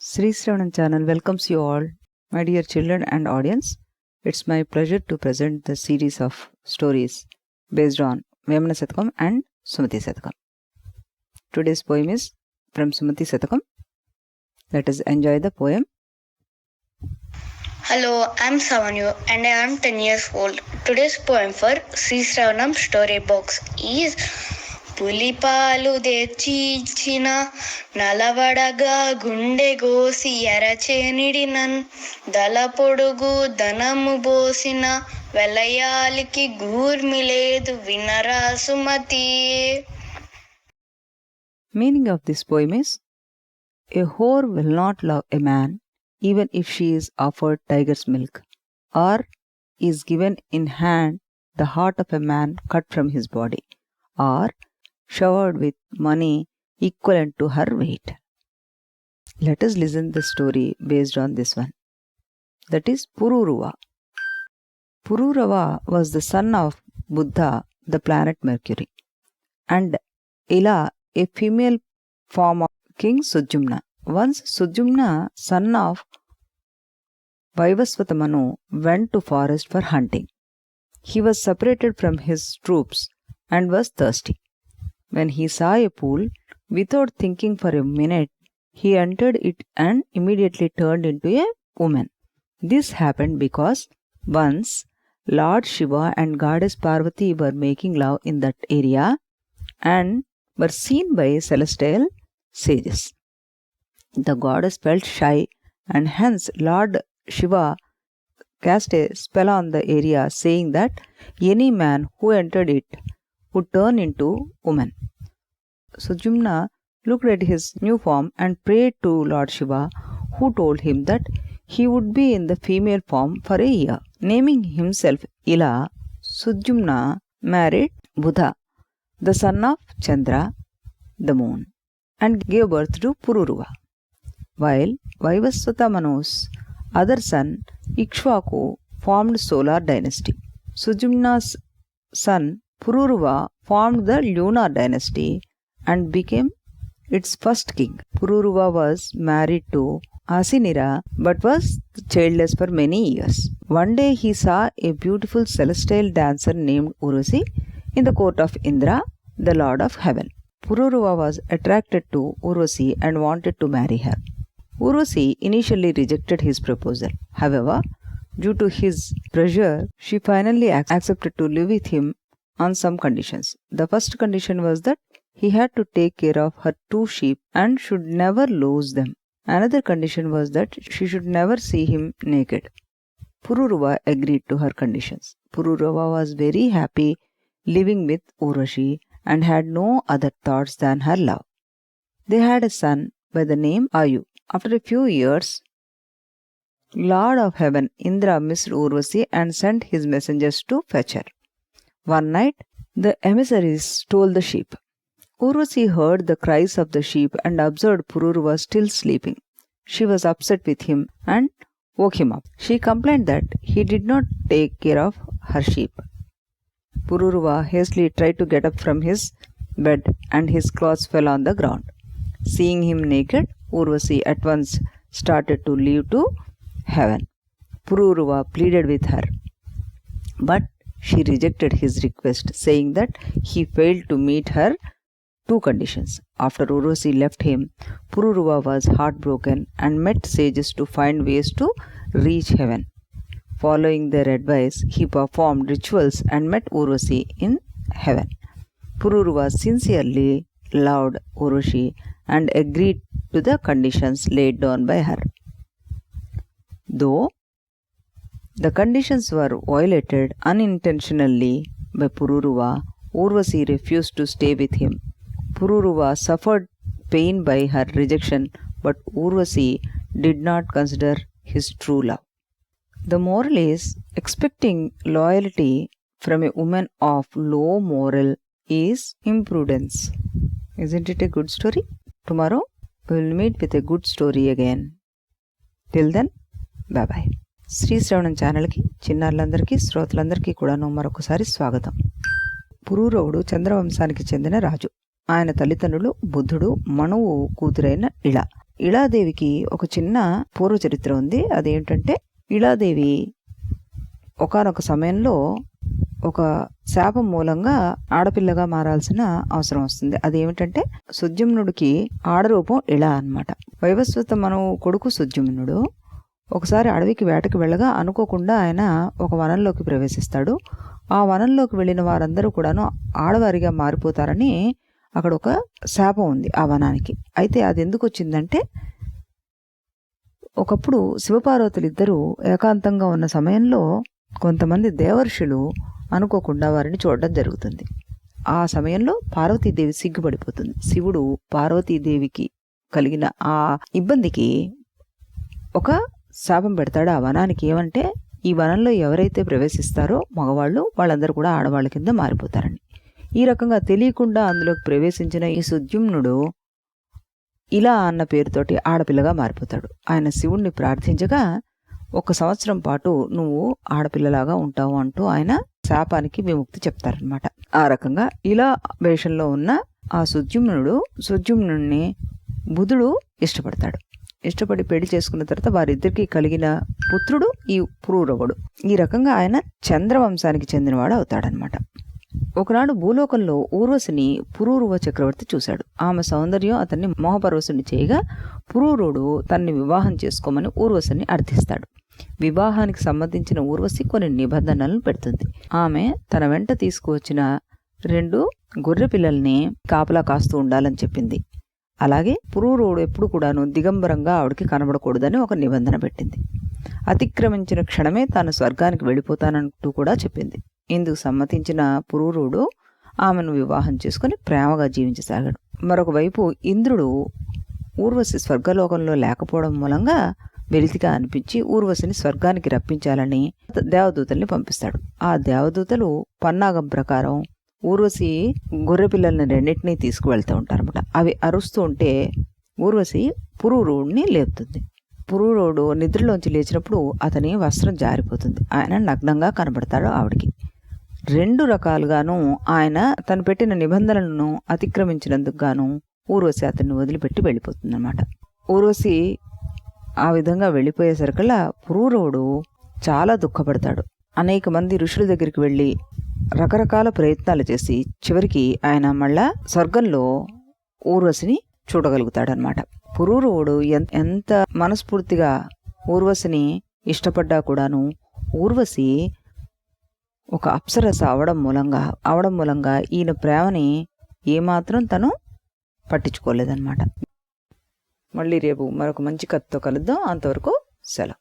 Sreepada channel welcomes you all, my dear children and audience. It's my pleasure to present the series of stories based on Vemana Satakam and Sumati Satakam. Today's poem is from Sumati Satakam. Let us enjoy the poem. Hello, I'm Savanyu and I am 10 years old. Today's poem for Sreepada story box is puli paalu decchi yicchina nalavaDagaa gunDegOse rachE niDinan dalapoDugu dhanamu bOsena velayaaliki gUrmi lEdu vinaraa Sumati. Meaning of this poem is: a whore will not love a man even if she is offered tiger's milk, or is given in hand the heart of a man cut from his body, or showered with money equivalent to her weight. Let us listen the story based on this one. That is Purooruvudu. Purooruvudu was the son of Buddha, the planet Mercury, and Ila, a female form of King Sujumna. Once Sujumna, son of Vaivasvatamanu, went to forest for hunting. He was separated from his troops and was thirsty. When he saw a pool, without thinking for a minute, he entered it and immediately turned into a woman. This happened because once Lord Shiva and Goddess Parvati were making love in that area and were seen by celestial sages. The goddess felt shy, and hence Lord Shiva cast a spell on the area, saying that any man who entered it would turn into woman. Sujumna looked at his new form and prayed to Lord Shiva, who told him that he would be in the female form for a year. Naming himself Ila, Sujumna married Buddha, the son of Chandra, the moon, and gave birth to Purooruvudu. While Vaivasvatamanu's other son, Ikshvaku, formed solar dynasty. Sujumna's son, Purooruvudu, formed the lunar dynasty and became its first king. Purooruvudu was married to Asinira but was childless for many years. One day he saw a beautiful celestial dancer named Urvashi in the court of Indra, the lord of heaven. Purooruvudu was attracted to Urvashi and wanted to marry her. Urvashi initially rejected his proposal. However, due to his pressure, she finally accepted to live with him on some conditions. The first condition was that he had to take care of her 2 sheep and should never lose them. Another condition was that she should never see him naked. Purooruvudu agreed to her conditions. Purooruvudu was very happy living with Urvashi and had no other thoughts than her love. They had a son by the name Ayu. After a few years, Lord of Heaven Indra missed Urvashi and sent his messengers to fetch her. One night, the emissaries stole the sheep. Urvashi heard the cries of the sheep and observed Purooruvudu still sleeping. She was upset with him and woke him up. She complained that he did not take care of her sheep. Purooruvudu hastily tried to get up from his bed and his clothes fell on the ground. Seeing him naked, Urvashi at once started to leave to heaven. Purooruvudu pleaded with her, but she rejected his request, saying that he failed to meet her 2 conditions. After Urvashi left him, Purooruvudu was heartbroken and met sages to find ways to reach heaven. Following their advice, he performed rituals and met Urvashi in heaven. Purooruvudu sincerely loved Urvashi and agreed to the conditions laid down by her. Though the conditions were violated unintentionally by Purooruvudu, Urvashi refused to stay with him. Purooruvudu suffered pain by her rejection, but Urvashi did not consider his true love. The moral is, expecting loyalty from a woman of low moral is imprudence. Isn't it a good story? Tomorrow we will meet with a good story again. Till then, bye bye. Srisravanam ఛానల్కి చిన్నారులందరికీ శ్రోతలందరికీ కూడాను మరొకసారి స్వాగతం. పురూరవుడు చంద్రవంశానికి చెందిన రాజు. ఆయన తల్లిదండ్రులు బుద్ధుడు, మనువు కూతురైన ఇళ. ఇళాదేవికి ఒక చిన్న పూర్వ చరిత్ర ఉంది. అదేంటంటే, ఇళాదేవి ఒకానొక సమయంలో ఒక శాపం మూలంగా ఆడపిల్లగా మారాల్సిన అవసరం వస్తుంది. అదేమిటంటే, సుద్యుమ్నుడికి ఆడరూపం ఇళా అన్నమాట. వైవస్వత మను కొడుకు సుద్యుమ్నుడు ఒకసారి అడవికి వేటకి వెళ్ళగా అనుకోకుండా ఆయన ఒక వనంలోకి ప్రవేశిస్తాడు. ఆ వనంలోకి వెళ్ళిన వారందరూ కూడాను ఆడవారిగా మారిపోతారని అక్కడ ఒక శాపం ఉంది ఆ వనానికి. అయితే అది ఎందుకు వచ్చిందంటే, ఒకప్పుడు శివపార్వతులిద్దరూ ఏకాంతంగా ఉన్న సమయంలో కొంతమంది దేవర్షులు అనుకోకుండా వారిని చూడడం జరుగుతుంది. ఆ సమయంలో పార్వతీదేవి సిగ్గుపడిపోతుంది. శివుడు పార్వతీదేవికి కలిగిన ఆ ఇబ్బందికి ఒక శాపం పెడతాడు ఆ వనానికి. ఏమంటే, ఈ వనంలో ఎవరైతే ప్రవేశిస్తారో మగవాళ్ళు, వాళ్ళందరూ కూడా ఆడవాళ్ళ కింద మారిపోతారని. ఈ రకంగా తెలియకుండా అందులోకి ప్రవేశించిన ఈ సుద్యుమ్నుడు ఇలా అన్న పేరుతోటి ఆడపిల్లగా మారిపోతాడు. ఆయన శివుణ్ణి ప్రార్థించగా 1 సంవత్సరం పాటు నువ్వు ఆడపిల్లలాగా ఉంటావు అంటూ ఆయన శాపానికి విముక్తి చెప్తారనమాట. ఆ రకంగా ఇలా వేషంలో ఉన్న ఆ సుద్యుమ్నుడిని బుధుడు ఇష్టపడతాడు. ఇష్టపడి పెళ్లి చేసుకున్న తర్వాత వారిద్దరికీ కలిగిన పుత్రుడు ఈ పురూరవుడు. ఈ రకంగా ఆయన చంద్రవంశానికి చెందినవాడు అవుతాడనమాట. ఒకనాడు భూలోకంలో ఊర్వశిని పురూరువ చక్రవర్తి చూశాడు. ఆమె సౌందర్యం అతన్ని మోహపరవశుని చేయగా పురూరుడు తన్ని వివాహం చేసుకోమని ఊర్వశిని అర్థిస్తాడు. వివాహానికి సంబంధించిన ఊర్వశి కొన్ని నిబంధనలను పెడుతుంది. ఆమె తన వెంట తీసుకువచ్చిన 2 గొర్రె పిల్లల్ని కాపలా కాస్తూ ఉండాలని చెప్పింది. అలాగే పురూరుడు ఎప్పుడు కూడాను దిగంబరంగా ఆవిడికి కనబడకూడదని ఒక నిబంధన పెట్టింది. అతిక్రమించిన క్షణమే తాను స్వర్గానికి వెళ్ళిపోతానంటూ కూడా చెప్పింది. ఇందుకు సమ్మతించిన పురూరుడు ఆమెను వివాహం చేసుకుని ప్రేమగా జీవించసాగాడు. మరొక వైపు ఇంద్రుడు ఊర్వశి స్వర్గలోకంలో లేకపోవడం మూలంగా వెలితిగా అనిపించి ఊర్వశిని స్వర్గానికి రప్పించాలని దేవదూతల్ని పంపిస్తాడు. ఆ దేవదూతలు పన్నాగం ప్రకారం ఊర్వశి గొర్రెపిల్లల్ని 2 తీసుకువెళ్తూ ఉంటారన్నమాట. అవి అరుస్తూ ఉంటే ఊర్వశి పురూరుడిని లేపుతుంది. పురూరుడు నిద్రలోంచి లేచినప్పుడు అతని వస్త్రం జారిపోతుంది. ఆయన నగ్నంగా కనబడతాడు ఆవిడికి. 2 రకాలుగాను ఆయన తను పెట్టిన నిబంధనలను అతిక్రమించినందుకు గాను ఊర్వశి అతన్ని వదిలిపెట్టి వెళ్ళిపోతుంది అన్నమాట. ఊర్వశి ఆ విధంగా వెళ్ళిపోయేసరికల్లా పురూరుడు చాలా దుఃఖపడతాడు. అనేక మంది ఋషుల దగ్గరికి వెళ్ళి రకరకాల ప్రయత్నాలు చేసి చివరికి ఆయన మళ్ళా స్వర్గంలో ఊర్వశిని చూడగలుగుతాడనమాట. పురూరువుడు ఎంత మనస్ఫూర్తిగా ఊర్వశిని ఇష్టపడ్డా కూడాను ఊర్వశి ఒక అప్సరస అవడం మూలంగా ఈయన ప్రేమని ఏమాత్రం తను పట్టించుకోలేదన్నమాట. మళ్ళీ రేపు మరొక మంచి కథతో కలుద్దాం. అంతవరకు సెలవు.